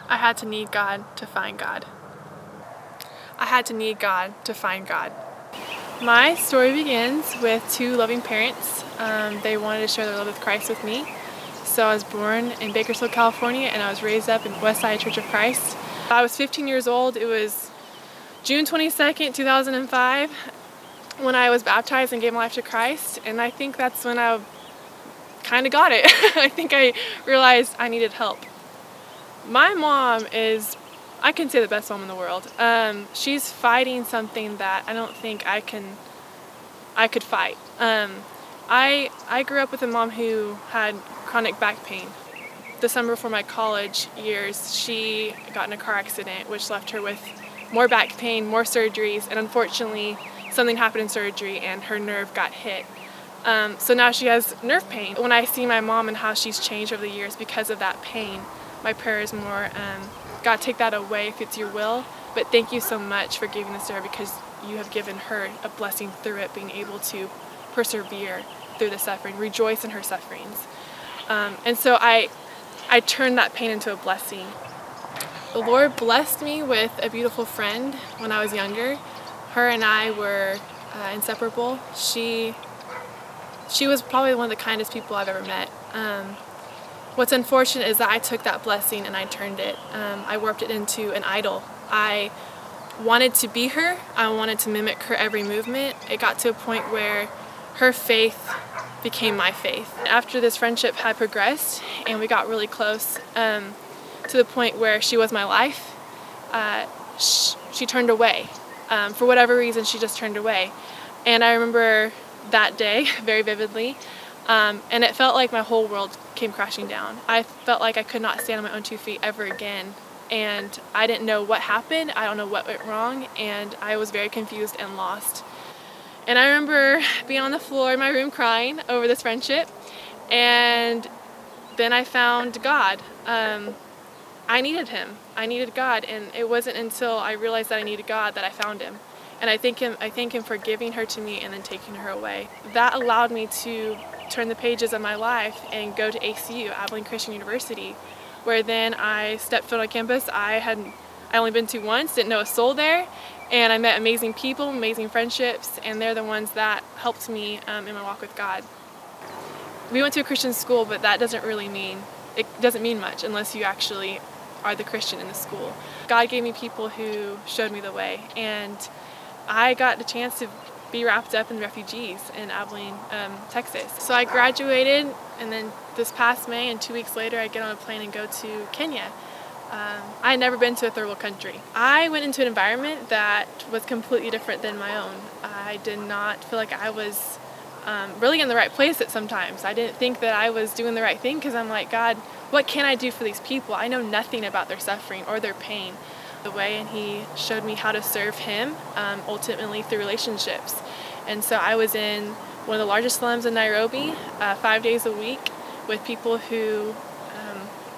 I had to need God to find God. I had to need God to find God. My story begins with two loving parents. They wanted to share their love with Christ with me. So I was born in Bakersfield, California, and I was raised up in Westside Church of Christ. I was 15 years old. It was June 22nd, 2005, when I was baptized and gave my life to Christ. And I think that's when I kind of got it. I think I realized I needed help. My mom is, I can say, the best mom in the world. She's fighting something that I don't think I could fight. I grew up with a mom who had chronic back pain. The summer before my college years, she got in a car accident, which left her with more back pain, more surgeries, and unfortunately, something happened in surgery and her nerve got hit. So now she has nerve pain. When I see my mom and how she's changed over the years because of that pain, my prayer is more, God, take that away if it's your will, but thank you so much for giving this to her because you have given her a blessing through it, being able to persevere through the suffering, rejoice in her sufferings. And so I turned that pain into a blessing. The Lord blessed me with a beautiful friend when I was younger. Her and I were inseparable. She was probably one of the kindest people I've ever met. What's unfortunate is that I took that blessing and I turned it. I warped it into an idol. I wanted to be her. I wanted to mimic her every movement. It got to a point where her faith became my faith. After this friendship had progressed and we got really close to the point where she was my life, she turned away. For whatever reason, she just turned away. And I remember that day very vividly. And it felt like my whole world came crashing down. I felt like I could not stand on my own 2 feet ever again. And I didn't know what happened. I don't know what went wrong. And I was very confused and lost. And I remember being on the floor in my room crying over this friendship. And then I found God. I needed Him. I needed God. And it wasn't until I realized that I needed God that I found Him. And I thank Him for giving her to me and then taking her away. That allowed me to turn the pages of my life and go to ACU, Abilene Christian University, where then I stepped foot on campus. I only been to once, didn't know a soul there, and I met amazing people, amazing friendships, and they're the ones that helped me in my walk with God. We went to a Christian school, but that doesn't mean much unless you actually are the Christian in the school. God gave me people who showed me the way, and I got the chance to be wrapped up in refugees in Abilene, Texas. So I graduated, and then this past May, and 2 weeks later, I get on a plane and go to Kenya. I had never been to a third world country. I went into an environment that was completely different than my own. I did not feel like I was really in the right place at sometimes. I didn't think that I was doing the right thing because I'm like, God, what can I do for these people? I know nothing about their suffering or their pain. The way, and He showed me how to serve Him ultimately through relationships. And so I was in one of the largest slums in Nairobi 5 days a week with people who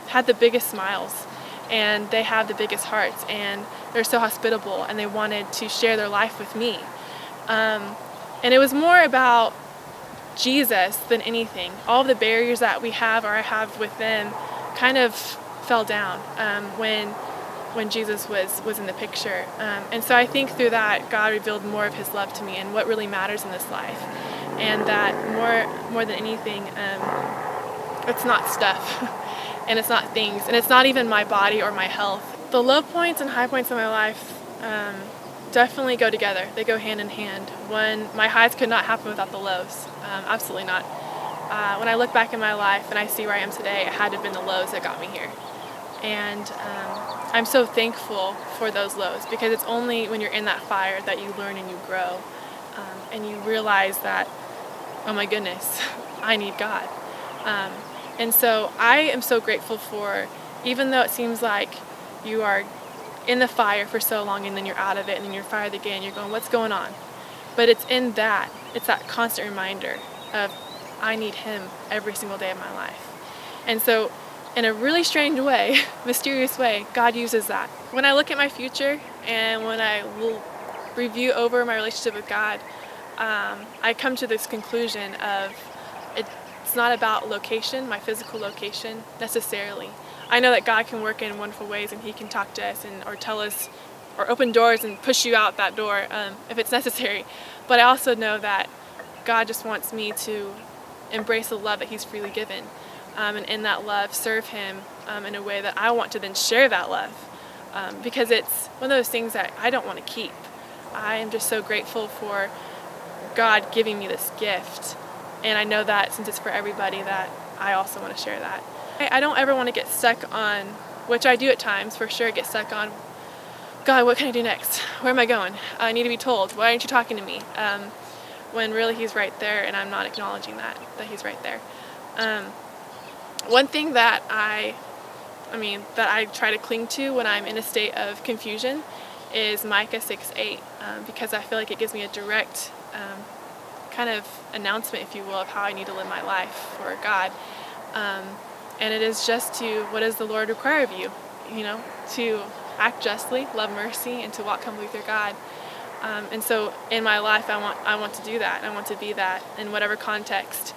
had the biggest smiles and they have the biggest hearts and they're so hospitable and they wanted to share their life with me. And it was more about Jesus than anything. All of the barriers that we have or I have with them kind of fell down when Jesus was in the picture. And so I think through that, God revealed more of His love to me and what really matters in this life. And that more than anything, it's not stuff, and it's not things, and it's not even my body or my health. The low points and high points of my life definitely go together. They go hand in hand. My highs could not happen without the lows. Absolutely not. When I look back in my life and I see where I am today, it had to have been the lows that got me here. And I'm so thankful for those lows because it's only when you're in that fire that you learn and you grow and you realize that, oh my goodness, I need God. And so I am so grateful for, even though it seems like you are in the fire for so long and then you're out of it and then you're fired again, you're going, what's going on? But it's that constant reminder of I need Him every single day of my life. And so in a really strange way, mysterious way, God uses that. When I look at my future and when I will review over my relationship with God, I come to this conclusion of it's not about location, my physical location necessarily. I know that God can work in wonderful ways, and He can talk to us or tell us or open doors and push you out that door if it's necessary. But I also know that God just wants me to embrace the love that He's freely given, and in that love serve Him in a way that I want to then share that love, because it's one of those things that I don't want to keep. I am just so grateful for God giving me this gift, and I know that since it's for everybody, that I also want to share that. I don't ever want to get stuck on, which I do at times for sure, get stuck on, God, what can I do next? Where am I going? I need to be told. Why aren't you talking to me? When really He's right there, and I'm not acknowledging that He's right there. One thing that I try to cling to when I'm in a state of confusion is Micah 6:8, because I feel like it gives me a direct kind of announcement, if you will, of how I need to live my life for God. And it is just to, what does the Lord require of you? To act justly, love mercy, and to walk humbly with your God. And so in my life, I want to do that. I want to be that in whatever context.